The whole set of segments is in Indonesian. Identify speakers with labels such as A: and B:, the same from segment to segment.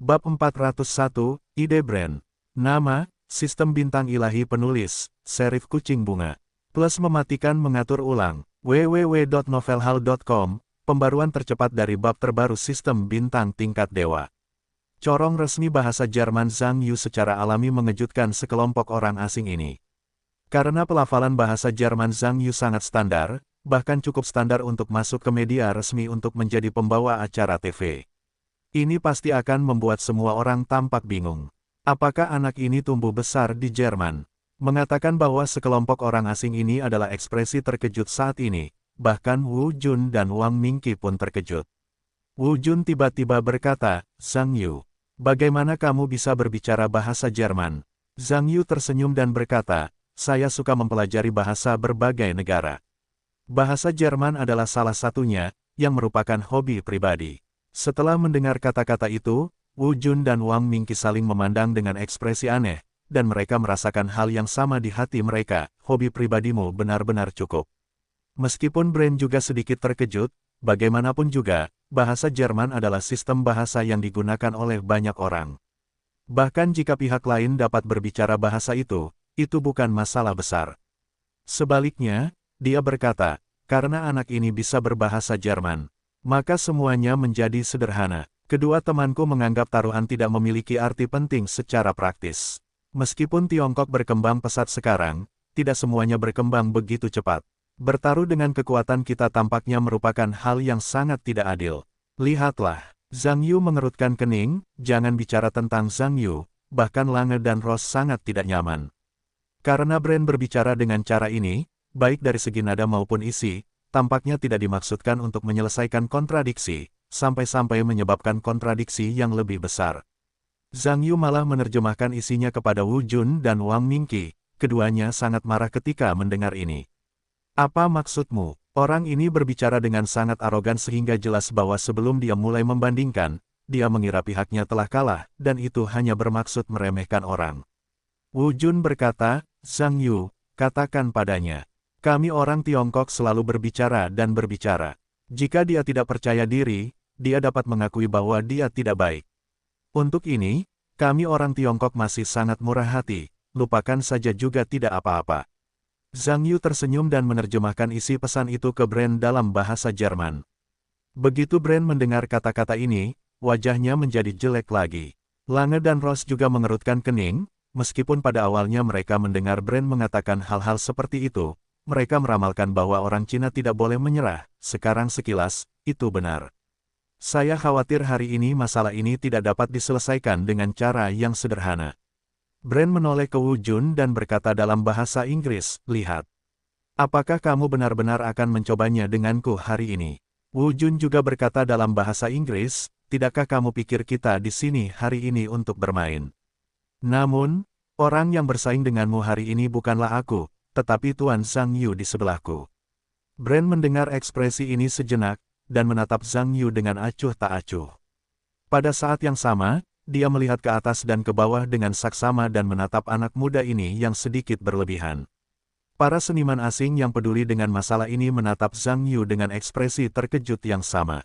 A: Bab 401, Ide Brand. Nama, Sistem Bintang Ilahi Penulis, Serif Kucing Bunga. Plus mematikan mengatur ulang, www.novelhal.com, pembaruan tercepat dari bab terbaru Sistem Bintang Tingkat Dewa. Corong resmi bahasa Jerman Zhang Yu secara alami mengejutkan sekelompok orang asing ini. Karena pelafalan bahasa Jerman Zhang Yu sangat standar, bahkan cukup standar untuk masuk ke media resmi untuk menjadi pembawa acara TV. Ini pasti akan membuat semua orang tampak bingung. Apakah anak ini tumbuh besar di Jerman? Mengatakan bahwa sekelompok orang asing ini adalah ekspresi terkejut saat ini, bahkan Wu Jun dan Wang Mingqi pun terkejut. Wu Jun tiba-tiba berkata, "Zhang Yu, bagaimana kamu bisa berbicara bahasa Jerman?" Zhang Yu tersenyum dan berkata, "Saya suka mempelajari bahasa berbagai negara. Bahasa Jerman adalah salah satunya, yang merupakan hobi pribadi." Setelah mendengar kata-kata itu, Wu Jun dan Wang Mingqi saling memandang dengan ekspresi aneh, dan mereka merasakan hal yang sama di hati mereka, hobi pribadimu benar-benar cukup. Meskipun Brand juga sedikit terkejut, bagaimanapun juga, bahasa Jerman adalah sistem bahasa yang digunakan oleh banyak orang. Bahkan jika pihak lain dapat berbicara bahasa itu bukan masalah besar. Sebaliknya, dia berkata, karena anak ini bisa berbahasa Jerman, maka semuanya menjadi sederhana. Kedua temanku menganggap taruhan tidak memiliki arti penting secara praktis. Meskipun Tiongkok berkembang pesat sekarang, tidak semuanya berkembang begitu cepat. Bertaruh dengan kekuatan kita tampaknya merupakan hal yang sangat tidak adil. Lihatlah, Zhang Yu mengerutkan kening, jangan bicara tentang Zhang Yu, bahkan Lange dan Ross sangat tidak nyaman. Karena Brand berbicara dengan cara ini, baik dari segi nada maupun isi, tampaknya tidak dimaksudkan untuk menyelesaikan kontradiksi, sampai-sampai menyebabkan kontradiksi yang lebih besar. Zhang Yu malah menerjemahkan isinya kepada Wu Jun dan Wang Mingqi, keduanya sangat marah ketika mendengar ini. Apa maksudmu? Orang ini berbicara dengan sangat arogan sehingga jelas bahwa sebelum dia mulai membandingkan, dia mengira pihaknya telah kalah, dan itu hanya bermaksud meremehkan orang. Wu Jun berkata, Zhang Yu, katakan padanya. Kami orang Tiongkok selalu berbicara dan berbicara. Jika dia tidak percaya diri, dia dapat mengakui bahwa dia tidak baik. Untuk ini, kami orang Tiongkok masih sangat murah hati, lupakan saja juga tidak apa-apa. Zhang Yu tersenyum dan menerjemahkan isi pesan itu ke Brand dalam bahasa Jerman. Begitu Brand mendengar kata-kata ini, wajahnya menjadi jelek lagi. Lange dan Ross juga mengerutkan kening, meskipun pada awalnya mereka mendengar Brand mengatakan hal-hal seperti itu, mereka meramalkan bahwa orang Cina tidak boleh menyerah, sekarang sekilas, itu benar. Saya khawatir hari ini masalah ini tidak dapat diselesaikan dengan cara yang sederhana. Brand menoleh ke Wu Jun dan berkata dalam bahasa Inggris, lihat. Apakah kamu benar-benar akan mencobanya denganku hari ini? Wu Jun juga berkata dalam bahasa Inggris, tidakkah kamu pikir kita di sini hari ini untuk bermain? Namun, orang yang bersaing denganmu hari ini bukanlah aku, tetapi Tuan Zhang Yu di sebelahku. Brand mendengar ekspresi ini sejenak, dan menatap Zhang Yu dengan acuh tak acuh. Pada saat yang sama, dia melihat ke atas dan ke bawah dengan saksama dan menatap anak muda ini yang sedikit berlebihan. Para seniman asing yang peduli dengan masalah ini menatap Zhang Yu dengan ekspresi terkejut yang sama.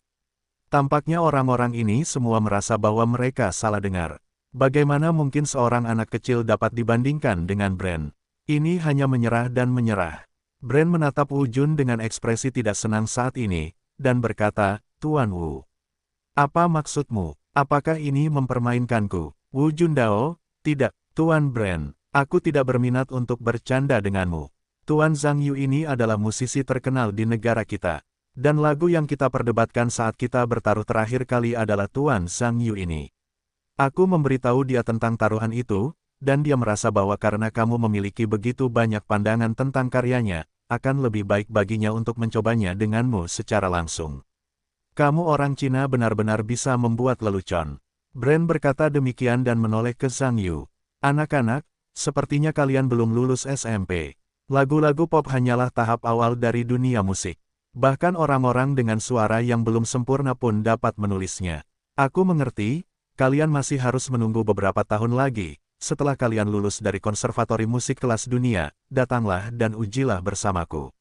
A: Tampaknya orang-orang ini semua merasa bahwa mereka salah dengar. Bagaimana mungkin seorang anak kecil dapat dibandingkan dengan Brand? Ini hanya menyerah dan menyerah. Brand menatap Wu Jun dengan ekspresi tidak senang saat ini, dan berkata, Tuan Wu. Apa maksudmu? Apakah ini mempermainkanku? Wu Jun Dao, tidak, Tuan Brand. Aku tidak berminat untuk bercanda denganmu. Tuan Zhang Yu ini adalah musisi terkenal di negara kita. Dan lagu yang kita perdebatkan saat kita bertaruh terakhir kali adalah Tuan Zhang Yu ini. Aku memberitahu dia tentang taruhan itu, dan dia merasa bahwa karena kamu memiliki begitu banyak pandangan tentang karyanya, akan lebih baik baginya untuk mencobanya denganmu secara langsung. Kamu orang Cina benar-benar bisa membuat lelucon. Brand berkata demikian dan menoleh ke Zhang Yu. Anak-anak, sepertinya kalian belum lulus SMP. Lagu-lagu pop hanyalah tahap awal dari dunia musik. Bahkan orang-orang dengan suara yang belum sempurna pun dapat menulisnya. Aku mengerti, kalian masih harus menunggu beberapa tahun lagi. Setelah kalian lulus dari konservatori musik kelas dunia, datanglah dan ujilah bersamaku.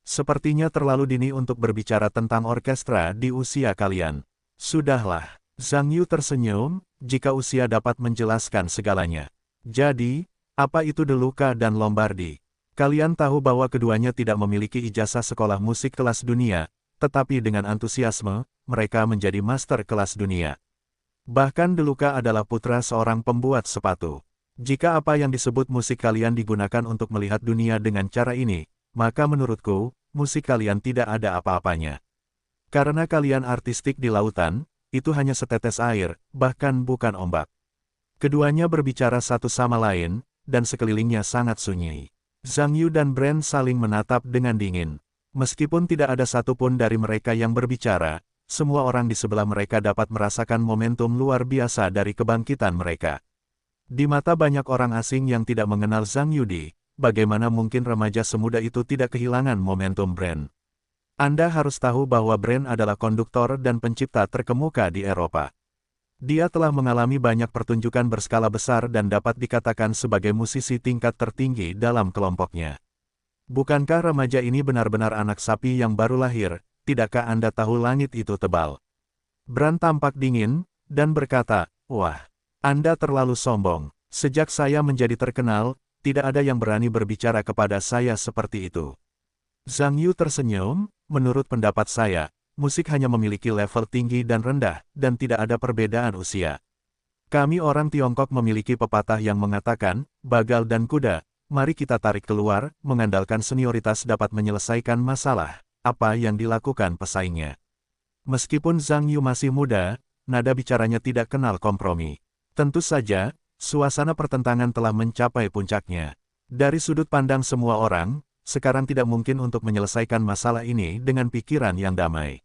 A: Sepertinya terlalu dini untuk berbicara tentang orkestra di usia kalian. Sudahlah, Zhang Yu tersenyum, jika usia dapat menjelaskan segalanya. Jadi, apa itu De Luca dan Lombardi? Kalian tahu bahwa keduanya tidak memiliki ijazah sekolah musik kelas dunia, tetapi dengan antusiasme, mereka menjadi master kelas dunia. Bahkan De Luca adalah putra seorang pembuat sepatu. Jika apa yang disebut musik kalian digunakan untuk melihat dunia dengan cara ini, maka menurutku, musik kalian tidak ada apa-apanya. Karena kalian artistik di lautan, itu hanya setetes air, bahkan bukan ombak. Keduanya berbicara satu sama lain, dan sekelilingnya sangat sunyi. Zhang Yu dan Brand saling menatap dengan dingin. Meskipun tidak ada satupun dari mereka yang berbicara, semua orang di sebelah mereka dapat merasakan momentum luar biasa dari kebangkitan mereka. Di mata banyak orang asing yang tidak mengenal Zhang Yudi, bagaimana mungkin remaja semuda itu tidak kehilangan momentum Brand? Anda harus tahu bahwa Brand adalah konduktor dan pencipta terkemuka di Eropa. Dia telah mengalami banyak pertunjukan berskala besar dan dapat dikatakan sebagai musisi tingkat tertinggi dalam kelompoknya. Bukankah remaja ini benar-benar anak sapi yang baru lahir? Tidakkah Anda tahu langit itu tebal? Brand tampak dingin, dan berkata, "Wah, Anda terlalu sombong. Sejak saya menjadi terkenal, tidak ada yang berani berbicara kepada saya seperti itu." Zhang Yu tersenyum, menurut pendapat saya, musik hanya memiliki level tinggi dan rendah, dan tidak ada perbedaan usia. Kami orang Tiongkok memiliki pepatah yang mengatakan, bagal dan kuda, mari kita tarik keluar, mengandalkan senioritas dapat menyelesaikan masalah, apa yang dilakukan pesaingnya. Meskipun Zhang Yu masih muda, nada bicaranya tidak kenal kompromi. Tentu saja, suasana pertentangan telah mencapai puncaknya. Dari sudut pandang semua orang, sekarang tidak mungkin untuk menyelesaikan masalah ini dengan pikiran yang damai.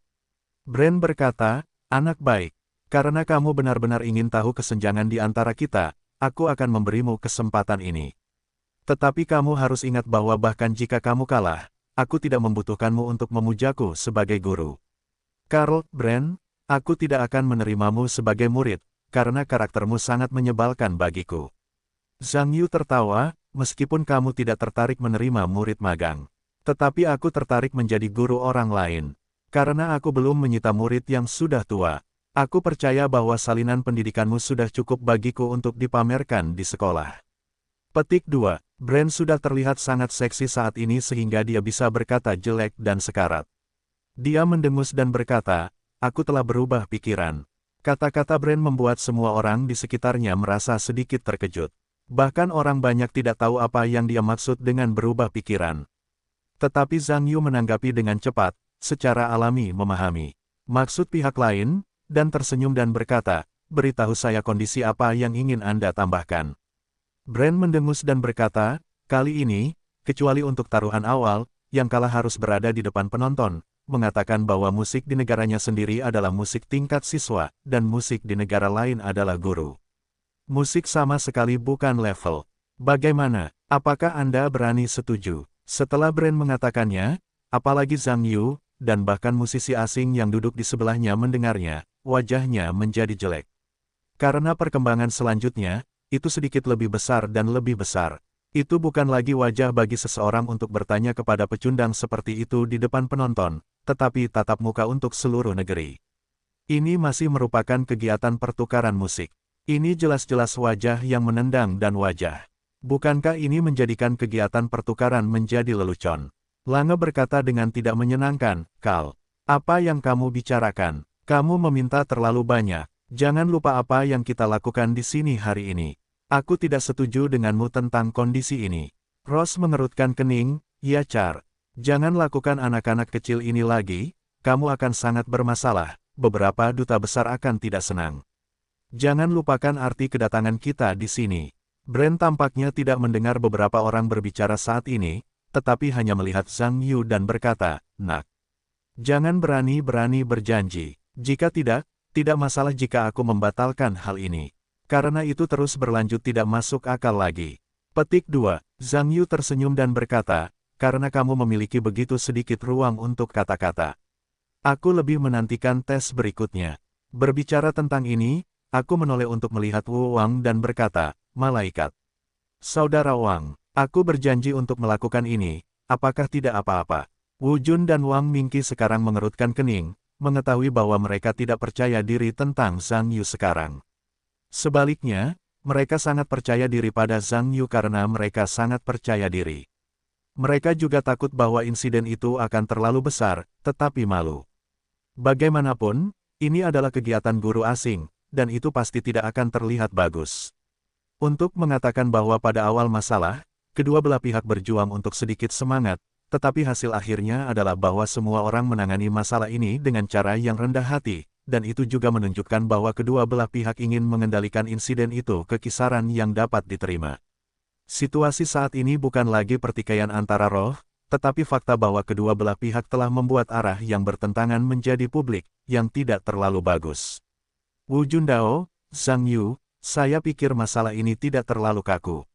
A: Brand berkata, "Anak baik, karena kamu benar-benar ingin tahu kesenjangan di antara kita, aku akan memberimu kesempatan ini. Tetapi kamu harus ingat bahwa bahkan jika kamu kalah, aku tidak membutuhkanmu untuk memujaku sebagai guru. Karl, Brand, aku tidak akan menerimamu sebagai murid, karena karaktermu sangat menyebalkan bagiku." Zhang Yu tertawa, "Meskipun kamu tidak tertarik menerima murid magang. Tetapi aku tertarik menjadi guru orang lain. Karena aku belum menyita murid yang sudah tua. Aku percaya bahwa salinan pendidikanmu sudah cukup bagiku untuk dipamerkan di sekolah." Petik 2. Brand sudah terlihat sangat seksi saat ini sehingga dia bisa berkata jelek dan sekarat. Dia mendengus dan berkata, "Aku telah berubah pikiran." Kata-kata Brand membuat semua orang di sekitarnya merasa sedikit terkejut. Bahkan orang banyak tidak tahu apa yang dia maksud dengan berubah pikiran. Tetapi Zhang Yu menanggapi dengan cepat, secara alami memahami maksud pihak lain, dan tersenyum dan berkata, "Beritahu saya kondisi apa yang ingin Anda tambahkan." Brand mendengus dan berkata, "Kali ini, kecuali untuk taruhan awal, yang kalah harus berada di depan penonton, mengatakan bahwa musik di negaranya sendiri adalah musik tingkat siswa, dan musik di negara lain adalah guru. Musik sama sekali bukan level. Bagaimana? Apakah Anda berani setuju?" Setelah Brand mengatakannya, apalagi Zhang Yu, dan bahkan musisi asing yang duduk di sebelahnya mendengarnya, wajahnya menjadi jelek. Karena perkembangan selanjutnya, itu sedikit lebih besar dan lebih besar. Itu bukan lagi wajah bagi seseorang untuk bertanya kepada pecundang seperti itu di depan penonton, tetapi tatap muka untuk seluruh negeri. Ini masih merupakan kegiatan pertukaran musik. Ini jelas-jelas wajah yang menendang dan wajah. Bukankah ini menjadikan kegiatan pertukaran menjadi lelucon? Lange berkata dengan tidak menyenangkan, "Karl, apa yang kamu bicarakan? Kamu meminta terlalu banyak. Jangan lupa apa yang kita lakukan di sini hari ini. Aku tidak setuju denganmu tentang kondisi ini." Ross mengerutkan kening, "Ya Char, jangan lakukan anak-anak kecil ini lagi, kamu akan sangat bermasalah, beberapa duta besar akan tidak senang. Jangan lupakan arti kedatangan kita di sini." Brand tampaknya tidak mendengar beberapa orang berbicara saat ini, tetapi hanya melihat Zhang Yu dan berkata, "Nak, jangan berani-berani berjanji. Jika tidak masalah jika aku membatalkan hal ini. Karena itu terus berlanjut tidak masuk akal lagi." Petik 2. Zhang Yu tersenyum dan berkata, "Karena kamu memiliki begitu sedikit ruang untuk kata-kata. Aku lebih menantikan tes berikutnya." Berbicara tentang ini, aku menoleh untuk melihat Wu Wang dan berkata, "Malaikat. Saudara Wang, aku berjanji untuk melakukan ini, apakah tidak apa-apa?" Wu Jun dan Wang Mingqi sekarang mengerutkan kening, mengetahui bahwa mereka tidak percaya diri tentang Zhang Yu sekarang. Sebaliknya, mereka sangat percaya diri pada Zhang Yu karena mereka sangat percaya diri. Mereka juga takut bahwa insiden itu akan terlalu besar, tetapi malu. Bagaimanapun, ini adalah kegiatan guru asing, dan itu pasti tidak akan terlihat bagus. Untuk mengatakan bahwa pada awal masalah, kedua belah pihak berjuang untuk sedikit semangat, tetapi hasil akhirnya adalah bahwa semua orang menangani masalah ini dengan cara yang rendah hati, dan itu juga menunjukkan bahwa kedua belah pihak ingin mengendalikan insiden itu ke kisaran yang dapat diterima. Situasi saat ini bukan lagi pertikaian antara roh, tetapi fakta bahwa kedua belah pihak telah membuat arah yang bertentangan menjadi publik, yang tidak terlalu bagus. Wu Jundao, Zhang Yu, saya pikir masalah ini tidak terlalu kaku.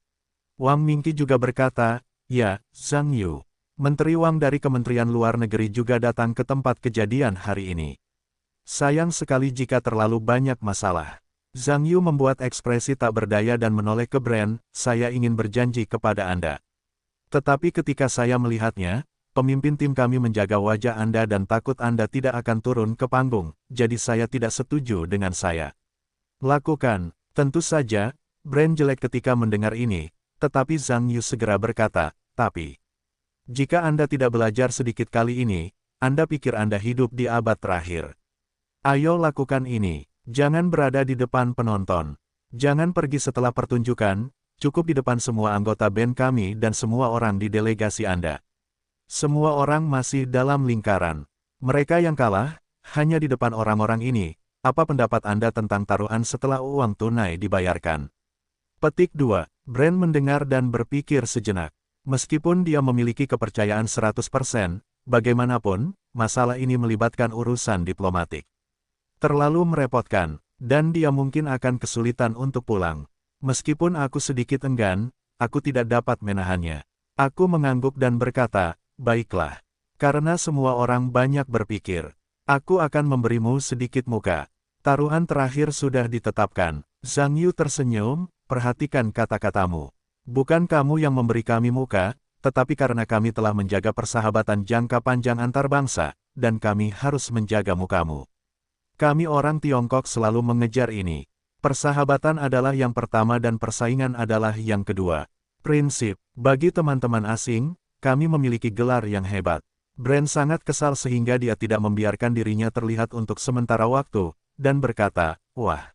A: Wang Mingqi juga berkata, ya, Zhang Yu. Menteri Wang dari Kementerian Luar Negeri juga datang ke tempat kejadian hari ini. Sayang sekali jika terlalu banyak masalah. Zhang Yu membuat ekspresi tak berdaya dan menoleh ke Brand, saya ingin berjanji kepada Anda. Tetapi ketika saya melihatnya, pemimpin tim kami menjaga wajah Anda dan takut Anda tidak akan turun ke panggung, jadi saya tidak setuju dengan saya. Lakukan, tentu saja, Brand jelek ketika mendengar ini, tetapi Zhang Yu segera berkata, tapi jika Anda tidak belajar sedikit kali ini, Anda pikir Anda hidup di abad terakhir. Ayo lakukan ini, jangan berada di depan penonton. Jangan pergi setelah pertunjukan, cukup di depan semua anggota band kami dan semua orang di delegasi Anda. Semua orang masih dalam lingkaran. Mereka yang kalah, hanya di depan orang-orang ini. Apa pendapat Anda tentang taruhan setelah uang tunai dibayarkan? Petik 2. Brand mendengar dan berpikir sejenak. Meskipun dia memiliki kepercayaan 100%, bagaimanapun, masalah ini melibatkan urusan diplomatik. Terlalu merepotkan, dan dia mungkin akan kesulitan untuk pulang. Meskipun aku sedikit enggan, aku tidak dapat menahannya. Aku mengangguk dan berkata, baiklah. Karena semua orang banyak berpikir, aku akan memberimu sedikit muka. Taruhan terakhir sudah ditetapkan. Zhang Yu tersenyum, perhatikan kata-katamu. Bukan kamu yang memberi kami muka, tetapi karena kami telah menjaga persahabatan jangka panjang antar bangsa, dan kami harus menjaga mukamu. Kami orang Tiongkok selalu mengejar ini. Persahabatan adalah yang pertama dan persaingan adalah yang kedua. Prinsip, bagi teman-teman asing, kami memiliki gelar yang hebat. Brand sangat kesal sehingga dia tidak membiarkan dirinya terlihat untuk sementara waktu, dan berkata, wah,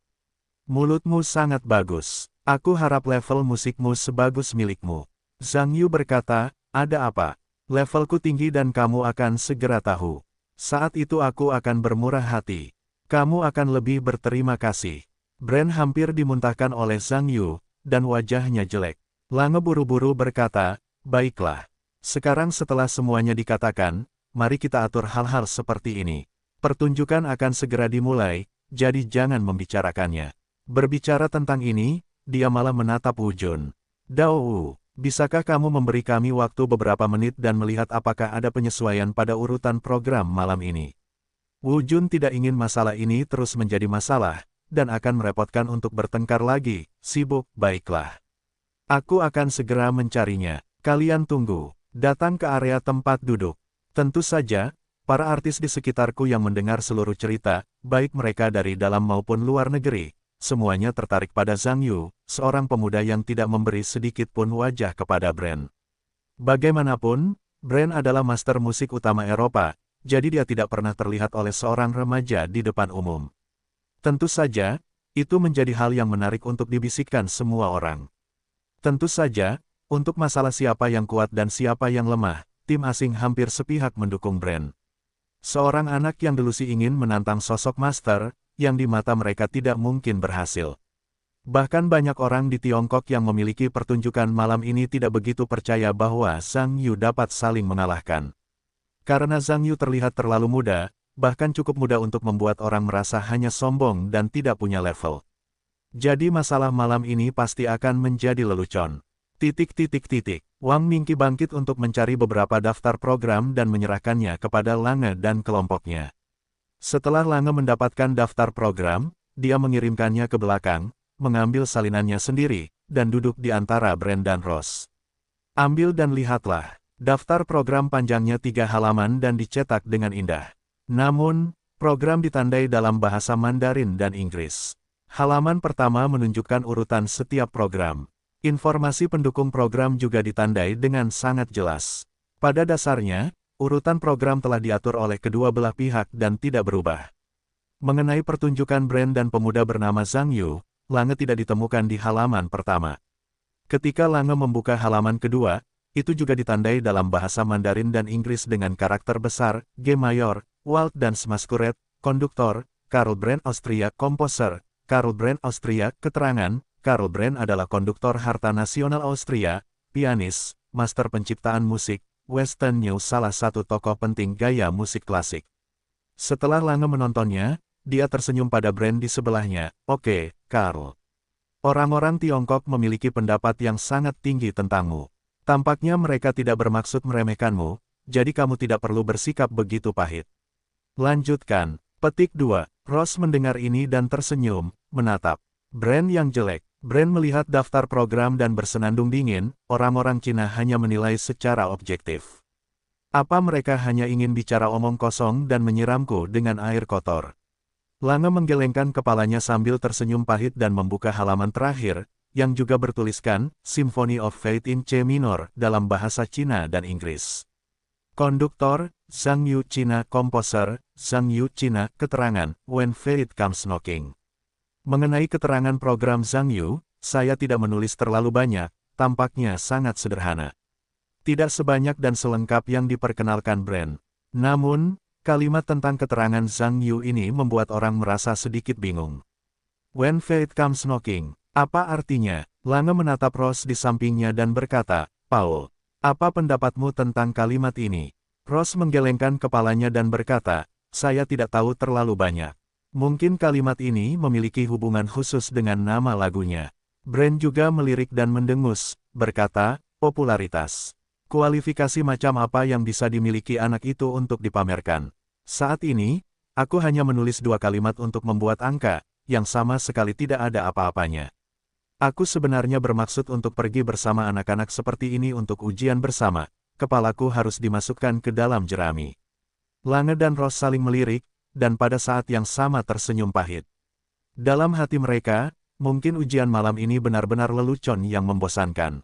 A: mulutmu sangat bagus. Aku harap level musikmu sebagus milikmu. Zhang Yu berkata, ada apa? Levelku tinggi dan kamu akan segera tahu. Saat itu aku akan bermurah hati. Kamu akan lebih berterima kasih. Brand hampir dimuntahkan oleh Zhang Yu, dan wajahnya jelek. Lange buru-buru berkata, baiklah. Sekarang setelah semuanya dikatakan, mari kita atur hal-hal seperti ini. Pertunjukan akan segera dimulai, jadi jangan membicarakannya. Berbicara tentang ini, dia malah menatap Wu Jun. Dao, bisakah kamu memberi kami waktu beberapa menit dan melihat apakah ada penyesuaian pada urutan program malam ini? Wu Jun tidak ingin masalah ini terus menjadi masalah, dan akan merepotkan untuk bertengkar lagi. Sibuk, baiklah. Aku akan segera mencarinya. Kalian tunggu. Datang ke area tempat duduk. Tentu saja, para artis di sekitarku yang mendengar seluruh cerita, baik mereka dari dalam maupun luar negeri, semuanya tertarik pada Zhang Yu, seorang pemuda yang tidak memberi sedikit pun wajah kepada Brand. Bagaimanapun, Brand adalah master musik utama Eropa, jadi dia tidak pernah terlihat oleh seorang remaja di depan umum. Tentu saja, itu menjadi hal yang menarik untuk dibisikkan semua orang. Tentu saja, untuk masalah siapa yang kuat dan siapa yang lemah, tim asing hampir sepihak mendukung Brand. Seorang anak yang delusi ingin menantang sosok master, yang di mata mereka tidak mungkin berhasil. Bahkan banyak orang di Tiongkok yang memiliki pertunjukan malam ini tidak begitu percaya bahwa Zhang Yu dapat saling mengalahkan. Karena Zhang Yu terlihat terlalu muda, bahkan cukup muda untuk membuat orang merasa hanya sombong dan tidak punya level. Jadi masalah malam ini pasti akan menjadi lelucon. Wang Mingqi bangkit untuk mencari beberapa daftar program dan menyerahkannya kepada Lange dan kelompoknya. Setelah Lange mendapatkan daftar program, dia mengirimkannya ke belakang, mengambil salinannya sendiri, dan duduk di antara Brand dan Ross. Ambil dan lihatlah. Daftar program panjangnya 3 halaman dan dicetak dengan indah. Namun, program ditandai dalam bahasa Mandarin dan Inggris. Halaman pertama menunjukkan urutan setiap program. Informasi pendukung program juga ditandai dengan sangat jelas. Pada dasarnya, urutan program telah diatur oleh kedua belah pihak dan tidak berubah. Mengenai pertunjukan brand dan pemuda bernama Zhang Yu, Lange tidak ditemukan di halaman pertama. Ketika Lange membuka halaman kedua, itu juga ditandai dalam bahasa Mandarin dan Inggris dengan karakter besar, G mayor, Walt Dance Masquerade, konduktor, Karl Brand Austria, komposer, Karl Brand Austria, keterangan, Karl Brand adalah konduktor harta nasional Austria, pianis, master penciptaan musik, Western New salah satu tokoh penting gaya musik klasik. Setelah Lange menontonnya, dia tersenyum pada Brand di sebelahnya. Oke, Karl. Orang-orang Tiongkok memiliki pendapat yang sangat tinggi tentangmu. Tampaknya mereka tidak bermaksud meremehkanmu, jadi kamu tidak perlu bersikap begitu pahit. Lanjutkan. Petik 2. Ross mendengar ini dan tersenyum, menatap Brand yang jelek. Brand melihat daftar program dan bersenandung dingin, orang-orang Cina hanya menilai secara objektif. Apa mereka hanya ingin bicara omong kosong dan menyiramku dengan air kotor? Lange menggelengkan kepalanya sambil tersenyum pahit dan membuka halaman terakhir, yang juga bertuliskan, Symphony of Fate in C minor, dalam bahasa Cina dan Inggris. Konduktor, Zhang Yu Cina, komposer, Zhang Yu Cina, keterangan, When Fate Comes Knocking. Mengenai keterangan program Zhang Yu, saya tidak menulis terlalu banyak, tampaknya sangat sederhana. Tidak sebanyak dan selengkap yang diperkenalkan Brand. Namun, kalimat tentang keterangan Zhang Yu ini membuat orang merasa sedikit bingung. When Fate Comes Knocking, apa artinya? Lange menatap Ross di sampingnya dan berkata, Paul, apa pendapatmu tentang kalimat ini? Ross menggelengkan kepalanya dan berkata, saya tidak tahu terlalu banyak. Mungkin kalimat ini memiliki hubungan khusus dengan nama lagunya. Brand juga melirik dan mendengus, berkata, popularitas. Kualifikasi macam apa yang bisa dimiliki anak itu untuk dipamerkan? Saat ini, aku hanya menulis 2 kalimat untuk membuat angka, yang sama sekali tidak ada apa-apanya. Aku sebenarnya bermaksud untuk pergi bersama anak-anak seperti ini untuk ujian bersama. Kepalaku harus dimasukkan ke dalam jerami. Lange dan Ross saling melirik, dan pada saat yang sama tersenyum pahit. Dalam hati mereka, mungkin ujian malam ini benar-benar lelucon yang membosankan.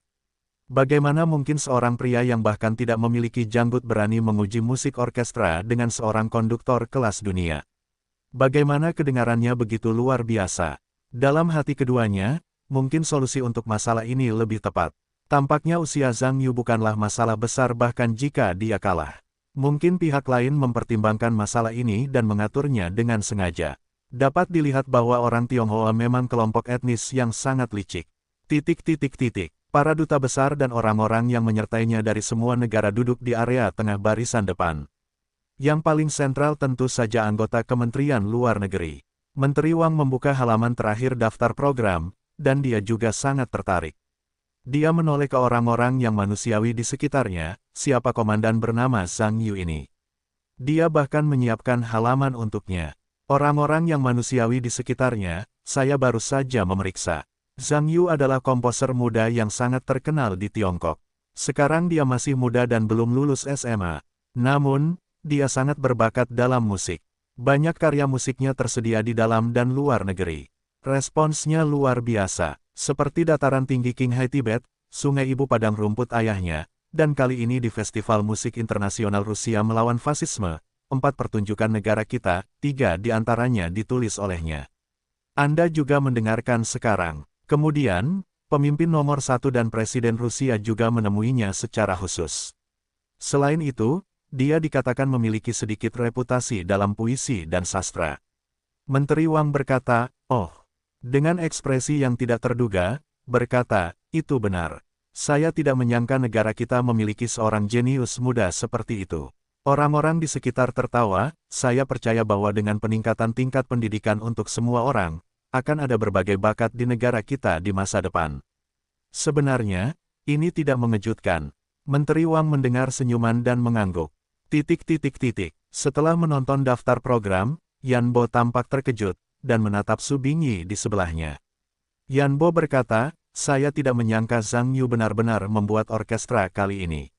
A: Bagaimana mungkin seorang pria yang bahkan tidak memiliki janggut berani menguji musik orkestra dengan seorang konduktor kelas dunia? Bagaimana kedengarannya begitu luar biasa? Dalam hati keduanya, mungkin solusi untuk masalah ini lebih tepat. Tampaknya usia Zhang Yu bukanlah masalah besar bahkan jika dia kalah. Mungkin pihak lain mempertimbangkan masalah ini dan mengaturnya dengan sengaja. Dapat dilihat bahwa orang Tionghoa memang kelompok etnis yang sangat licik. Para duta besar dan orang-orang yang menyertainya dari semua negara duduk di area tengah barisan depan. Yang paling sentral tentu saja anggota Kementerian Luar Negeri. Menteri Wang membuka halaman terakhir daftar program, dan dia juga sangat tertarik. Dia menoleh ke orang-orang yang manusiawi di sekitarnya, siapa komandan bernama Zhang Yu ini. Dia bahkan menyiapkan halaman untuknya. Orang-orang yang manusiawi di sekitarnya, saya baru saja memeriksa. Zhang Yu adalah komposer muda yang sangat terkenal di Tiongkok. Sekarang dia masih muda dan belum lulus SMA. Namun, dia sangat berbakat dalam musik. Banyak karya musiknya tersedia di dalam dan luar negeri. Responsnya luar biasa. Seperti dataran tinggi Qinghai Tibet, sungai ibu padang rumput ayahnya, dan kali ini di Festival Musik Internasional Rusia Melawan Fasisme, 4 pertunjukan negara kita, 3 di antaranya ditulis olehnya. Anda juga mendengarkan sekarang. Kemudian, pemimpin nomor 1 dan Presiden Rusia juga menemuinya secara khusus. Selain itu, dia dikatakan memiliki sedikit reputasi dalam puisi dan sastra. Menteri Wang berkata, oh. Dengan ekspresi yang tidak terduga, berkata, itu benar. Saya tidak menyangka negara kita memiliki seorang jenius muda seperti itu. Orang-orang di sekitar tertawa, saya percaya bahwa dengan peningkatan tingkat pendidikan untuk semua orang, akan ada berbagai bakat di negara kita di masa depan. Sebenarnya, ini tidak mengejutkan. Menteri Wang mendengar senyuman dan mengangguk. Setelah menonton daftar program, Yan Bo tampak terkejut, dan menatap Su Bingyi di sebelahnya. Yan Bo berkata, saya tidak menyangka Zhang Yu benar-benar membuat orkestra kali ini.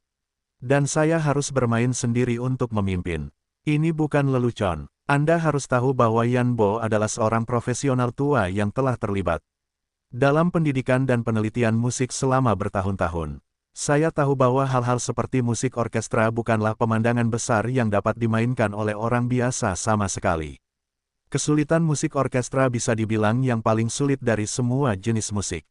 A: Dan saya harus bermain sendiri untuk memimpin. Ini bukan lelucon. Anda harus tahu bahwa Yan Bo adalah seorang profesional tua yang telah terlibat dalam pendidikan dan penelitian musik selama bertahun-tahun. Saya tahu bahwa hal-hal seperti musik orkestra bukanlah pemandangan besar yang dapat dimainkan oleh orang biasa sama sekali. Kesulitan musik orkestra bisa dibilang yang paling sulit dari semua jenis musik.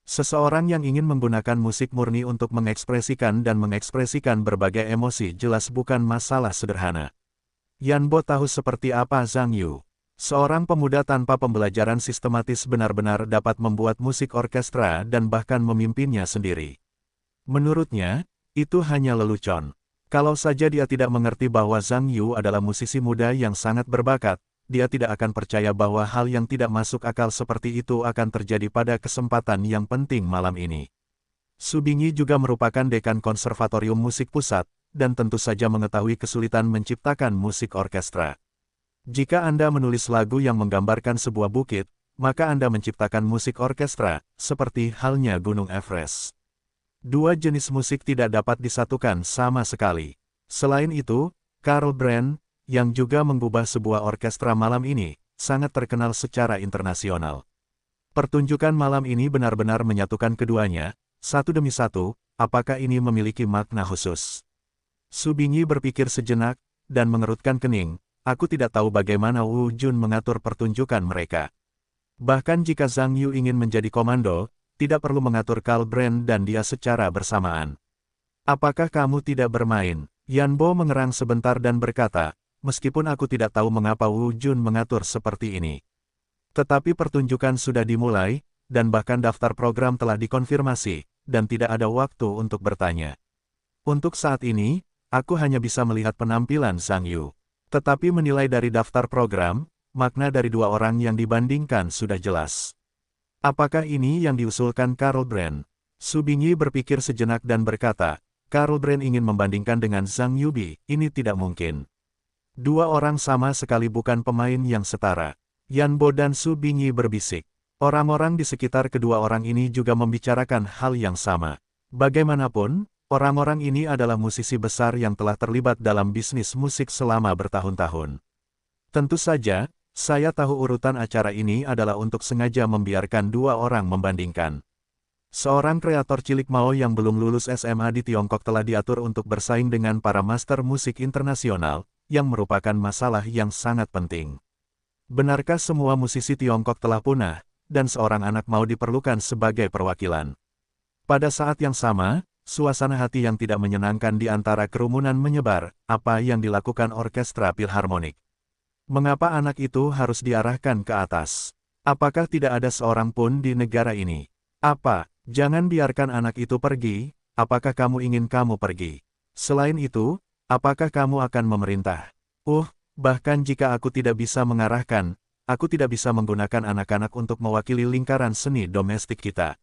A: Seseorang yang ingin menggunakan musik murni untuk mengekspresikan dan mengekspresikan berbagai emosi jelas bukan masalah sederhana. Yan Bo tahu seperti apa Zhang Yu. Seorang pemuda tanpa pembelajaran sistematis benar-benar dapat membuat musik orkestra dan bahkan memimpinnya sendiri. Menurutnya, itu hanya lelucon. Kalau saja dia tidak mengerti bahwa Zhang Yu adalah musisi muda yang sangat berbakat, dia tidak akan percaya bahwa hal yang tidak masuk akal seperti itu akan terjadi pada kesempatan yang penting malam ini. Su Bingyi juga merupakan dekan Konservatorium Musik Pusat, dan tentu saja mengetahui kesulitan menciptakan musik orkestra. Jika Anda menulis lagu yang menggambarkan sebuah bukit, maka Anda menciptakan musik orkestra, seperti halnya Gunung Everest. Dua jenis musik tidak dapat disatukan sama sekali. Selain itu, Karl Brand, yang juga mengubah sebuah orkestra malam ini, sangat terkenal secara internasional. Pertunjukan malam ini benar-benar menyatukan keduanya, satu demi satu. Apakah ini memiliki makna khusus? Su Bingyi berpikir sejenak, dan mengerutkan kening. Aku tidak tahu bagaimana Wu Jun mengatur pertunjukan mereka. Bahkan jika Zhang Yu ingin menjadi komando, tidak perlu mengatur Karl Brand dan dia secara bersamaan. Apakah kamu tidak bermain? Yan Bo mengerang sebentar dan berkata, meskipun aku tidak tahu mengapa Wu Jun mengatur seperti ini. Tetapi pertunjukan sudah dimulai, dan bahkan daftar program telah dikonfirmasi, dan tidak ada waktu untuk bertanya. Untuk saat ini, aku hanya bisa melihat penampilan Zhang Yu. Tetapi menilai dari daftar program, makna dari dua orang yang dibandingkan sudah jelas. Apakah ini yang diusulkan Karl Brand? Su Bingyi berpikir sejenak dan berkata, Karl Brand ingin membandingkan dengan Zhang Yubi, ini tidak mungkin. Dua orang sama sekali bukan pemain yang setara. Yan Bo dan Su Bingyi berbisik. Orang-orang di sekitar kedua orang ini juga membicarakan hal yang sama. Bagaimanapun, orang-orang ini adalah musisi besar yang telah terlibat dalam bisnis musik selama bertahun-tahun. Tentu saja, saya tahu urutan acara ini adalah untuk sengaja membiarkan dua orang membandingkan. Seorang kreator cilik Mao yang belum lulus SMA di Tiongkok telah diatur untuk bersaing dengan para master musik internasional, yang merupakan masalah yang sangat penting. Benarkah semua musisi Tiongkok telah punah, dan seorang anak Mao diperlukan sebagai perwakilan? Pada saat yang sama, suasana hati yang tidak menyenangkan di antara kerumunan menyebar. Apa yang dilakukan orkestra Philharmonic? Mengapa anak itu harus diarahkan ke atas? Apakah tidak ada seorang pun di negara ini? Apa? Jangan biarkan anak itu pergi. Apakah kamu ingin kamu pergi? Selain itu, apakah kamu akan memerintah? Bahkan jika aku tidak bisa mengarahkan, aku tidak bisa menggunakan anak-anak untuk mewakili lingkaran seni domestik kita.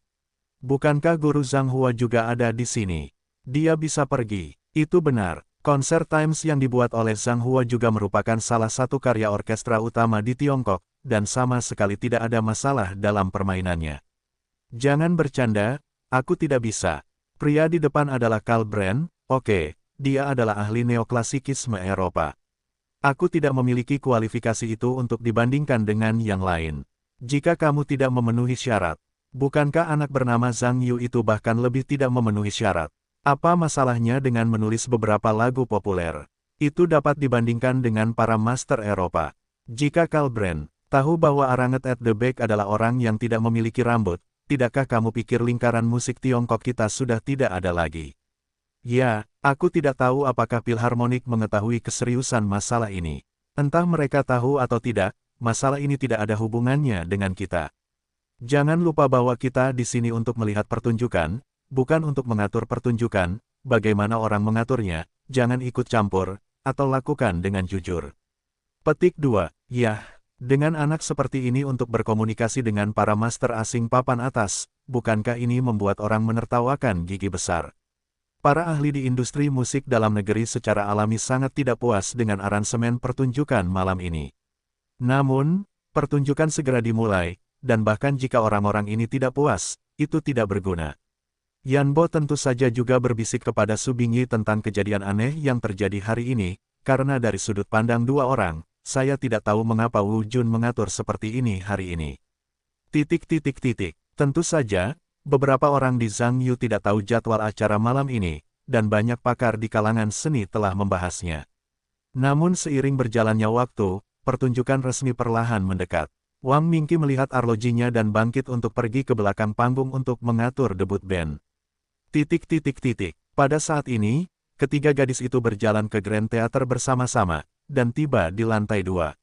A: Bukankah guru Zhang Hua juga ada di sini? Dia bisa pergi. Itu benar. Konser Times yang dibuat oleh Zhang Hua juga merupakan salah satu karya orkestra utama di Tiongkok, dan sama sekali tidak ada masalah dalam permainannya. Jangan bercanda, aku tidak bisa. Pria di depan adalah Karl Brand, oke, dia adalah ahli neoklasikisme Eropa. Aku tidak memiliki kualifikasi itu untuk dibandingkan dengan yang lain. Jika kamu tidak memenuhi syarat, bukankah anak bernama Zhang Yu itu bahkan lebih tidak memenuhi syarat? Apa masalahnya dengan menulis beberapa lagu populer? Itu dapat dibandingkan dengan para master Eropa. Jika Karl Brand tahu bahwa Aranget at the Back adalah orang yang tidak memiliki rambut, tidakkah kamu pikir lingkaran musik Tiongkok kita sudah tidak ada lagi? Ya, aku tidak tahu apakah Philharmonic mengetahui keseriusan masalah ini. Entah mereka tahu atau tidak, masalah ini tidak ada hubungannya dengan kita. Jangan lupa bahwa kita di sini untuk melihat pertunjukan, bukan untuk mengatur pertunjukan. Bagaimana orang mengaturnya, jangan ikut campur, atau lakukan dengan jujur. Petik 2. Yah, dengan anak seperti ini untuk berkomunikasi dengan para master asing papan atas, bukankah ini membuat orang menertawakan gigi besar? Para ahli di industri musik dalam negeri secara alami sangat tidak puas dengan aransemen pertunjukan malam ini. Namun, pertunjukan segera dimulai, dan bahkan jika orang-orang ini tidak puas, itu tidak berguna. Yan Bo tentu saja juga berbisik kepada Su Bingyi tentang kejadian aneh yang terjadi hari ini, karena dari sudut pandang dua orang, saya tidak tahu mengapa Wu Jun mengatur seperti ini hari ini. Tentu saja, beberapa orang di Zhang Yu tidak tahu jadwal acara malam ini, dan banyak pakar di kalangan seni telah membahasnya. Namun seiring berjalannya waktu, pertunjukan resmi perlahan mendekat. Wang Mingqi melihat arlojinya dan bangkit untuk pergi ke belakang panggung untuk mengatur debut band. Pada saat ini, ketiga gadis itu berjalan ke Grand Theater bersama-sama, dan tiba di lantai 2.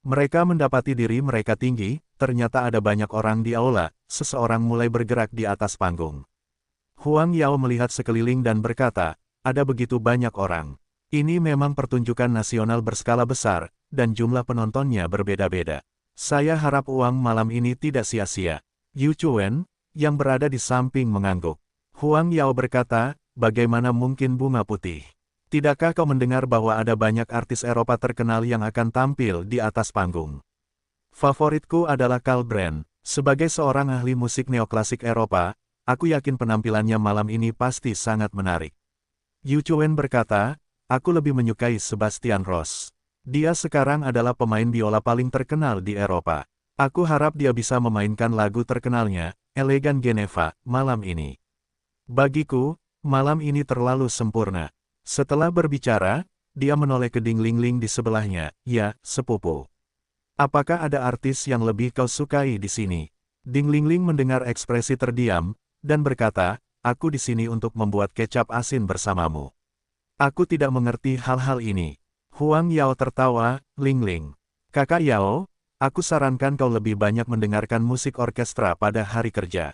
A: Mereka mendapati diri mereka tinggi, ternyata ada banyak orang di aula, seseorang mulai bergerak di atas panggung. Huang Yao melihat sekeliling dan berkata, ada begitu banyak orang. Ini memang pertunjukan nasional berskala besar, dan jumlah penontonnya berbeda-beda. Saya harap uang malam ini tidak sia-sia. Yu Chuan, yang berada di samping mengangguk. Huang Yao berkata, bagaimana mungkin bunga putih? Tidakkah kau mendengar bahwa ada banyak artis Eropa terkenal yang akan tampil di atas panggung? Favoritku adalah Karl Brand. Sebagai seorang ahli musik neoklasik Eropa, aku yakin penampilannya malam ini pasti sangat menarik. Yu Chuan berkata, aku lebih menyukai Sebastian Ross. Dia sekarang adalah pemain biola paling terkenal di Eropa. Aku harap dia bisa memainkan lagu terkenalnya, Elegan Geneva, malam ini. Bagiku, malam ini terlalu sempurna. Setelah berbicara, dia menoleh ke Ding Ling Ling di sebelahnya. Ya, sepupu. Apakah ada artis yang lebih kau sukai di sini? Ding Ling Ling mendengar ekspresi terdiam, dan berkata, aku di sini untuk membuat kecap asin bersamamu. Aku tidak mengerti hal-hal ini. Huang Yao tertawa, Ling Ling. Kakak Yao, aku sarankan kau lebih banyak mendengarkan musik orkestra pada hari kerja.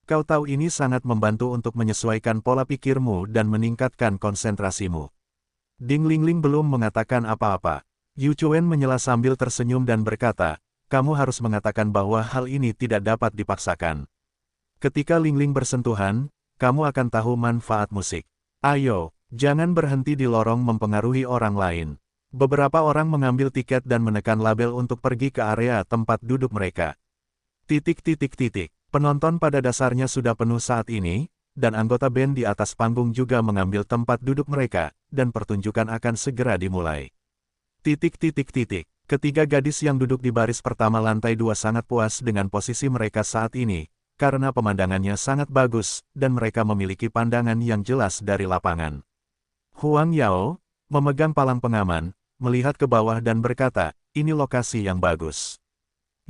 A: Kau tahu ini sangat membantu untuk menyesuaikan pola pikirmu dan meningkatkan konsentrasimu. Ding Ling Ling belum mengatakan apa-apa. Yu Chuan menyela sambil tersenyum dan berkata, kamu harus mengatakan bahwa hal ini tidak dapat dipaksakan. Ketika Ling Ling bersentuhan, kamu akan tahu manfaat musik. Ayo, jangan berhenti di lorong mempengaruhi orang lain. Beberapa orang mengambil tiket dan menekan label untuk pergi ke area tempat duduk mereka. Penonton pada dasarnya sudah penuh saat ini, dan anggota band di atas panggung juga mengambil tempat duduk mereka, dan pertunjukan akan segera dimulai. Ketiga gadis yang duduk di baris pertama lantai 2 sangat puas dengan posisi mereka saat ini, karena pemandangannya sangat bagus, dan mereka memiliki pandangan yang jelas dari lapangan. Huang Yao, memegang palang pengaman, melihat ke bawah dan berkata, ini lokasi yang bagus.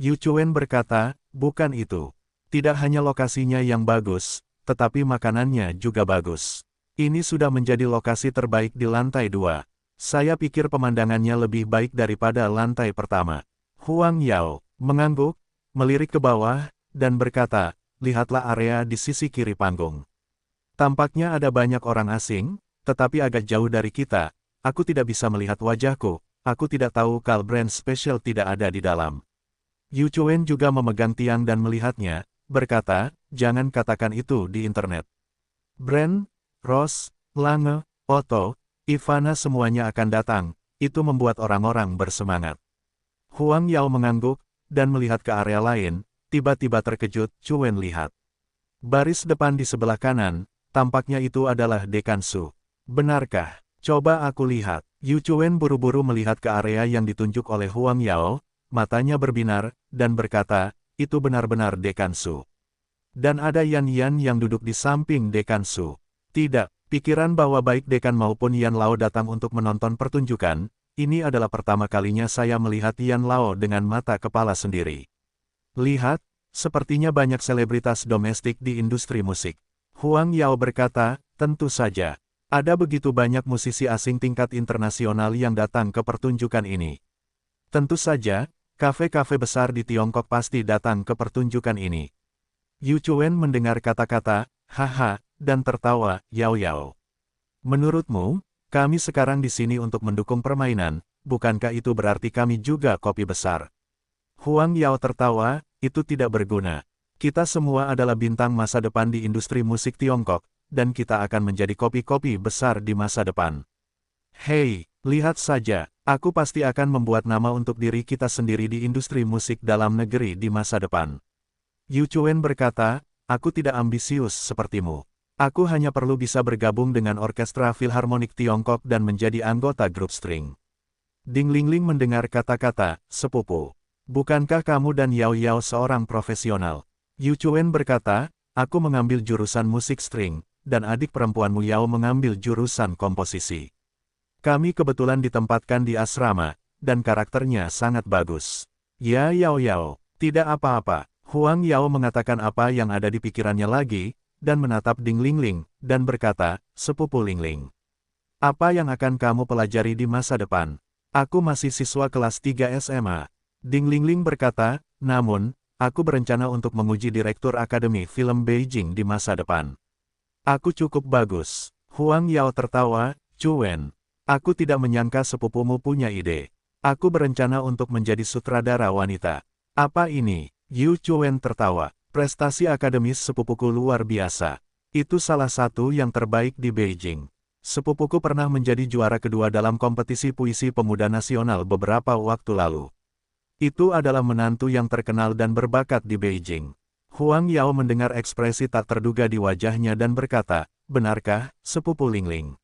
A: Yu Chuan berkata, bukan itu. Tidak hanya lokasinya yang bagus, tetapi makanannya juga bagus. Ini sudah menjadi lokasi terbaik di lantai 2. Saya pikir pemandangannya lebih baik daripada lantai pertama. Huang Yao mengangguk, melirik ke bawah, dan berkata, lihatlah area di sisi kiri panggung. Tampaknya ada banyak orang asing, tetapi agak jauh dari kita. Aku tidak bisa melihat wajahku, aku tidak tahu Karl Brand Special tidak ada di dalam. Yu Chuan juga memegang tiang dan melihatnya, berkata, jangan katakan itu di internet. Brand, Ross, Lange, Otto, Ivana semuanya akan datang, itu membuat orang-orang bersemangat. Huang Yao mengangguk, dan melihat ke area lain, tiba-tiba terkejut, Chuan lihat. Baris depan di sebelah kanan, tampaknya itu adalah Dekan Su. Benarkah? Coba aku lihat. Yu Chuan buru-buru melihat ke area yang ditunjuk oleh Huang Yao, matanya berbinar, dan berkata, itu benar-benar Dekan Su. Dan ada Yan Yan yang duduk di samping Dekan Su. Tidak, pikiran bahwa baik Dekan maupun Yan Lao datang untuk menonton pertunjukan, ini adalah pertama kalinya saya melihat Yan Lao dengan mata kepala sendiri. Lihat, sepertinya banyak selebritas domestik di industri musik. Huang Yao berkata, tentu saja. Ada begitu banyak musisi asing tingkat internasional yang datang ke pertunjukan ini. Tentu saja, kafe-kafe besar di Tiongkok pasti datang ke pertunjukan ini. Yu Chuan mendengar kata-kata, haha, dan tertawa, Yao. Menurutmu, kami sekarang di sini untuk mendukung permainan, bukankah itu berarti kami juga kopi besar? Huang Yao tertawa, itu tidak berguna. Kita semua adalah bintang masa depan di industri musik Tiongkok, dan kita akan menjadi kopi-kopi besar di masa depan. Hei, lihat saja, aku pasti akan membuat nama untuk diri kita sendiri di industri musik dalam negeri di masa depan. Yu Chuan berkata, aku tidak ambisius sepertimu. Aku hanya perlu bisa bergabung dengan Orkestra Filharmonik Tiongkok dan menjadi anggota grup string. Ding Lingling mendengar kata-kata, sepupu. Bukankah kamu dan Yao Yao seorang profesional? Yu Chuen berkata, aku mengambil jurusan musik string, dan adik perempuanmu Yao mengambil jurusan komposisi. Kami kebetulan ditempatkan di asrama, dan karakternya sangat bagus. Ya Yao Yao, tidak apa-apa. Huang Yao mengatakan apa yang ada di pikirannya lagi, dan menatap Ding Lingling, dan berkata, sepupu Lingling. Apa yang akan kamu pelajari di masa depan? Aku masih siswa kelas 3 SMA. Ding Lingling berkata, namun, aku berencana untuk menguji direktur Akademi Film Beijing di masa depan. Aku cukup bagus. Huang Yao tertawa, Chuen. Aku tidak menyangka sepupumu punya ide. Aku berencana untuk menjadi sutradara wanita. Apa ini? Yu Chuen tertawa. Prestasi akademis sepupuku luar biasa. Itu salah satu yang terbaik di Beijing. Sepupuku pernah menjadi juara kedua dalam kompetisi puisi pemuda nasional beberapa waktu lalu. Itu adalah menantu yang terkenal dan berbakat di Beijing. Huang Yao mendengar ekspresi tak terduga di wajahnya dan berkata, benarkah, sepupu Lingling?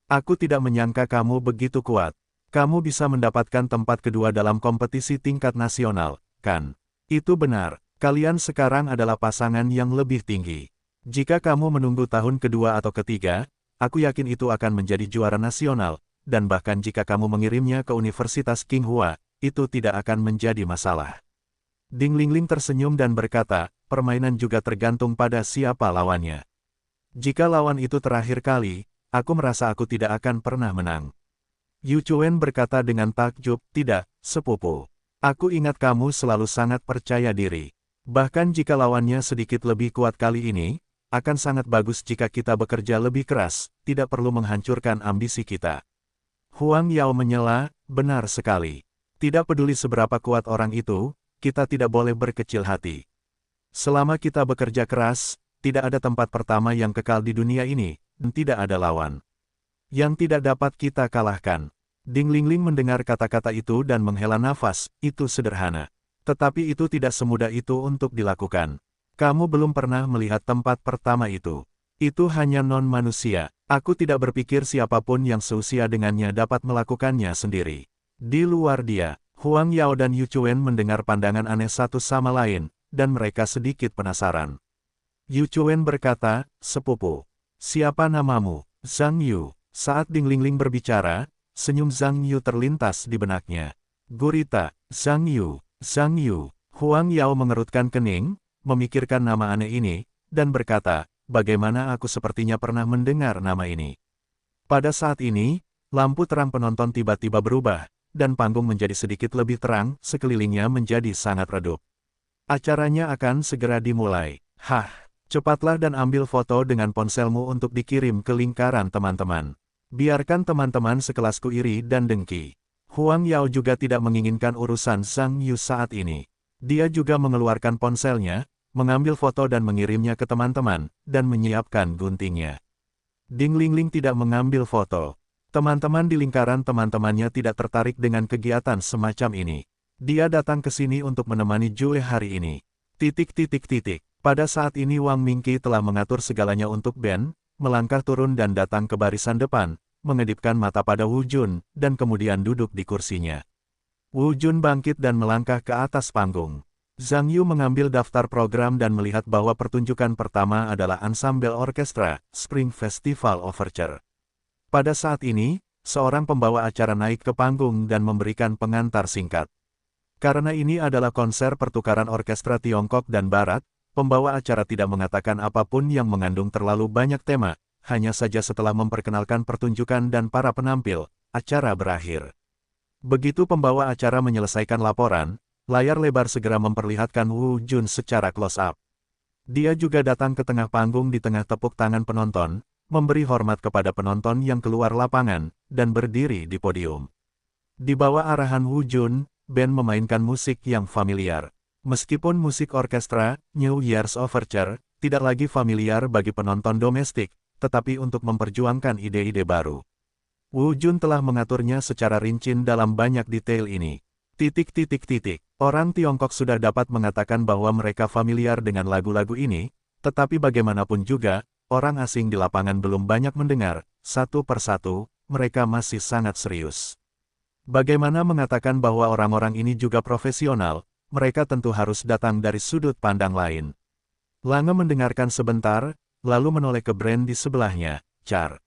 A: Aku tidak menyangka kamu begitu kuat. Kamu bisa mendapatkan tempat kedua dalam kompetisi tingkat nasional, kan? Itu benar, kalian sekarang adalah pasangan yang lebih tinggi. Jika kamu menunggu tahun kedua atau ketiga, aku yakin itu akan menjadi juara nasional, dan bahkan jika kamu mengirimnya ke Universitas Qinghua, itu tidak akan menjadi masalah. Ding Lingling tersenyum dan berkata, permainan juga tergantung pada siapa lawannya. Jika lawan itu terakhir kali, aku merasa aku tidak akan pernah menang. Yu Chuen berkata dengan takjub, tidak, sepupu. Aku ingat kamu selalu sangat percaya diri. Bahkan jika lawannya sedikit lebih kuat kali ini, akan sangat bagus jika kita bekerja lebih keras, tidak perlu menghancurkan ambisi kita. Huang Yao menyela, benar sekali. Tidak peduli seberapa kuat orang itu, kita tidak boleh berkecil hati. Selama kita bekerja keras, tidak ada tempat pertama yang kekal di dunia ini, dan tidak ada lawan yang tidak dapat kita kalahkan. Ding Lingling mendengar kata-kata itu dan menghela nafas, itu sederhana. Tetapi itu tidak semudah itu untuk dilakukan. Kamu belum pernah melihat tempat pertama itu. Itu hanya non-manusia. Aku tidak berpikir siapapun yang seusia dengannya dapat melakukannya sendiri. Di luar dia, Huang Yao dan Yu Chuen mendengar pandangan aneh satu sama lain, dan mereka sedikit penasaran. Yu Chuen berkata, sepupu. Siapa namamu? Zhang Yu. Saat Ding Lingling berbicara, senyum Zhang Yu terlintas di benaknya. Gurita, Zhang Yu, Zhang Yu. Huang Yao mengerutkan kening, memikirkan nama aneh ini, dan berkata, bagaimana aku sepertinya pernah mendengar nama ini. Pada saat ini, lampu terang penonton tiba-tiba berubah, dan panggung menjadi sedikit lebih terang, sekelilingnya menjadi sangat redup. Acaranya akan segera dimulai. Hah, cepatlah dan ambil foto dengan ponselmu untuk dikirim ke lingkaran teman-teman. Biarkan teman-teman sekelasku iri dan dengki. Huang Yao juga tidak menginginkan urusan Zhang Yu saat ini. Dia juga mengeluarkan ponselnya, mengambil foto dan mengirimnya ke teman-teman, dan menyiapkan guntingnya. Ding Lingling tidak mengambil foto. Teman-teman di lingkaran teman-temannya tidak tertarik dengan kegiatan semacam ini. Dia datang ke sini untuk menemani Jue hari ini. Pada saat ini Wang Mingqi telah mengatur segalanya untuk Ben, melangkah turun dan datang ke barisan depan, mengedipkan mata pada Wu Jun, dan kemudian duduk di kursinya. Wu Jun bangkit dan melangkah ke atas panggung. Zhang Yu mengambil daftar program dan melihat bahwa pertunjukan pertama adalah Ensemble Orkestra, Spring Festival Overture. Pada saat ini, seorang pembawa acara naik ke panggung dan memberikan pengantar singkat. Karena ini adalah konser pertukaran orkestra Tiongkok dan Barat, pembawa acara tidak mengatakan apapun yang mengandung terlalu banyak tema, hanya saja setelah memperkenalkan pertunjukan dan para penampil, acara berakhir. Begitu pembawa acara menyelesaikan laporan, layar lebar segera memperlihatkan Wu Jun secara close-up. Dia juga datang ke tengah panggung di tengah tepuk tangan penonton, memberi hormat kepada penonton yang keluar lapangan, dan berdiri di podium. Di bawah arahan Wu Jun, band memainkan musik yang familiar. Meskipun musik orkestra, New Year's Overture, tidak lagi familiar bagi penonton domestik, tetapi untuk memperjuangkan ide-ide baru. Wu Jun telah mengaturnya secara rinci dalam banyak detail ini. Orang Tiongkok sudah dapat mengatakan bahwa mereka familiar dengan lagu-lagu ini, tetapi bagaimanapun juga, orang asing di lapangan belum banyak mendengar, satu persatu, mereka masih sangat serius. Bagaimana mengatakan bahwa orang-orang ini juga profesional, mereka tentu harus datang dari sudut pandang lain. Lange mendengarkan sebentar, lalu menoleh ke Brand di sebelahnya, Char.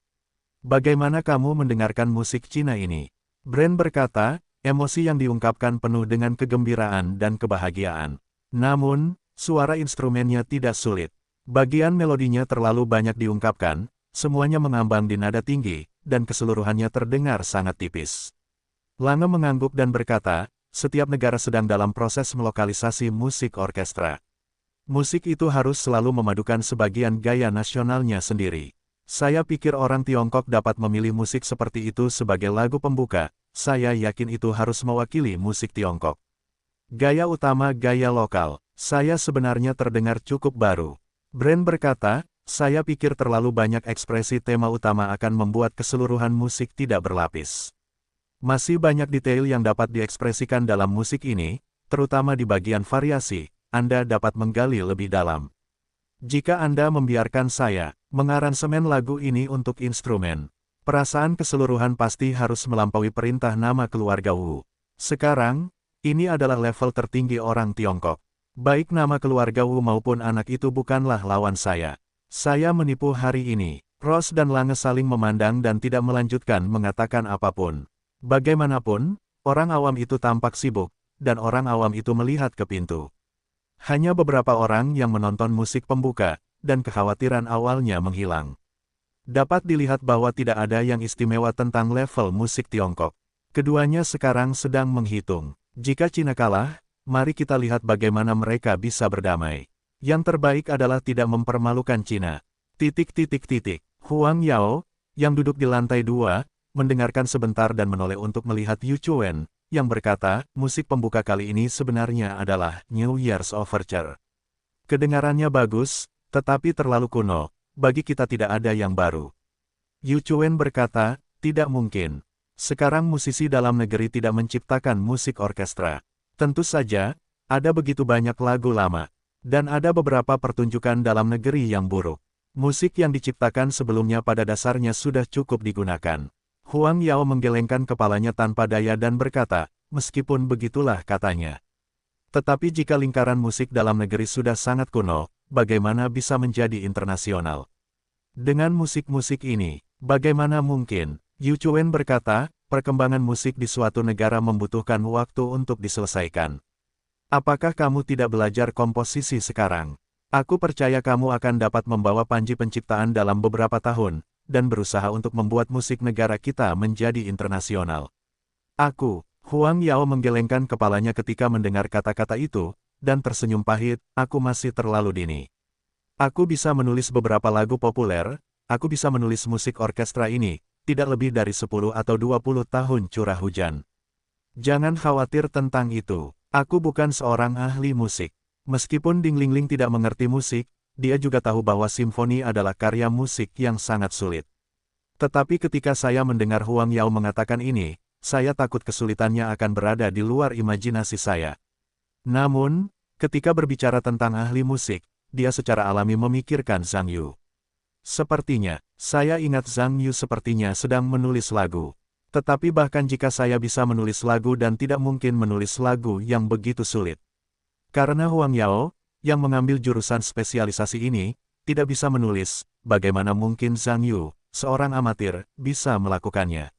A: Bagaimana kamu mendengarkan musik Cina ini? Brand berkata, emosi yang diungkapkan penuh dengan kegembiraan dan kebahagiaan. Namun, suara instrumennya tidak sulit. Bagian melodinya terlalu banyak diungkapkan, semuanya mengambang di nada tinggi, dan keseluruhannya terdengar sangat tipis. Lange mengangguk dan berkata, setiap negara sedang dalam proses melokalisasi musik orkestra. Musik itu harus selalu memadukan sebagian gaya nasionalnya sendiri. Saya pikir orang Tiongkok dapat memilih musik seperti itu sebagai lagu pembuka, saya yakin itu harus mewakili musik Tiongkok. Gaya utama gaya lokal, saya sebenarnya terdengar cukup baru. Brand berkata, saya pikir terlalu banyak ekspresi tema utama akan membuat keseluruhan musik tidak berlapis. Masih banyak detail yang dapat diekspresikan dalam musik ini, terutama di bagian variasi, Anda dapat menggali lebih dalam. Jika Anda membiarkan saya mengaransemen lagu ini untuk instrumen, perasaan keseluruhan pasti harus melampaui perintah nama keluarga Wu. Sekarang, ini adalah level tertinggi orang Tiongkok. Baik nama keluarga Wu maupun anak itu bukanlah lawan saya. Saya menipu hari ini. Ross dan Lange saling memandang dan tidak melanjutkan mengatakan apapun. Bagaimanapun, orang awam itu tampak sibuk, dan orang awam itu melihat ke pintu. Hanya beberapa orang yang menonton musik pembuka, dan kekhawatiran awalnya menghilang. Dapat dilihat bahwa tidak ada yang istimewa tentang level musik Tiongkok. Keduanya sekarang sedang menghitung. Jika Cina kalah, mari kita lihat bagaimana mereka bisa berdamai. Yang terbaik adalah tidak mempermalukan Cina. Huang Yao, yang duduk di lantai 2, mendengarkan sebentar dan menoleh untuk melihat Yu Chuen, yang berkata, musik pembuka kali ini sebenarnya adalah New Year's Overture. Kedengarannya bagus, tetapi terlalu kuno, bagi kita tidak ada yang baru. Yu Chuen berkata, tidak mungkin. Sekarang musisi dalam negeri tidak menciptakan musik orkestra. Tentu saja, ada begitu banyak lagu lama. Dan ada beberapa pertunjukan dalam negeri yang buruk. Musik yang diciptakan sebelumnya pada dasarnya sudah cukup digunakan. Huang Yao menggelengkan kepalanya tanpa daya dan berkata, meskipun begitulah katanya. Tetapi jika lingkaran musik dalam negeri sudah sangat kuno, bagaimana bisa menjadi internasional? Dengan musik-musik ini, bagaimana mungkin? Yu Chuen berkata, perkembangan musik di suatu negara membutuhkan waktu untuk diselesaikan. Apakah kamu tidak belajar komposisi sekarang? Aku percaya kamu akan dapat membawa panji penciptaan dalam beberapa tahun, dan berusaha untuk membuat musik negara kita menjadi internasional. Huang Yao menggelengkan kepalanya ketika mendengar kata-kata itu, dan tersenyum pahit, aku masih terlalu dini. Aku bisa menulis beberapa lagu populer, aku bisa menulis musik orkestra ini, tidak lebih dari 10 atau 20 tahun curah hujan. Jangan khawatir tentang itu, aku bukan seorang ahli musik. Meskipun Ding Lingling tidak mengerti musik, dia juga tahu bahwa simfoni adalah karya musik yang sangat sulit. Tetapi ketika saya mendengar Huang Yao mengatakan ini, saya takut kesulitannya akan berada di luar imajinasi saya. Namun, ketika berbicara tentang ahli musik, dia secara alami memikirkan Zhang Yu. Sepertinya, saya ingat Zhang Yu sepertinya sedang menulis lagu. Tetapi bahkan jika saya bisa menulis lagu dan tidak mungkin menulis lagu yang begitu sulit. Karena Huang Yao, yang mengambil jurusan spesialisasi ini, tidak bisa menulis, bagaimana mungkin Zhang Yu, seorang amatir, bisa melakukannya.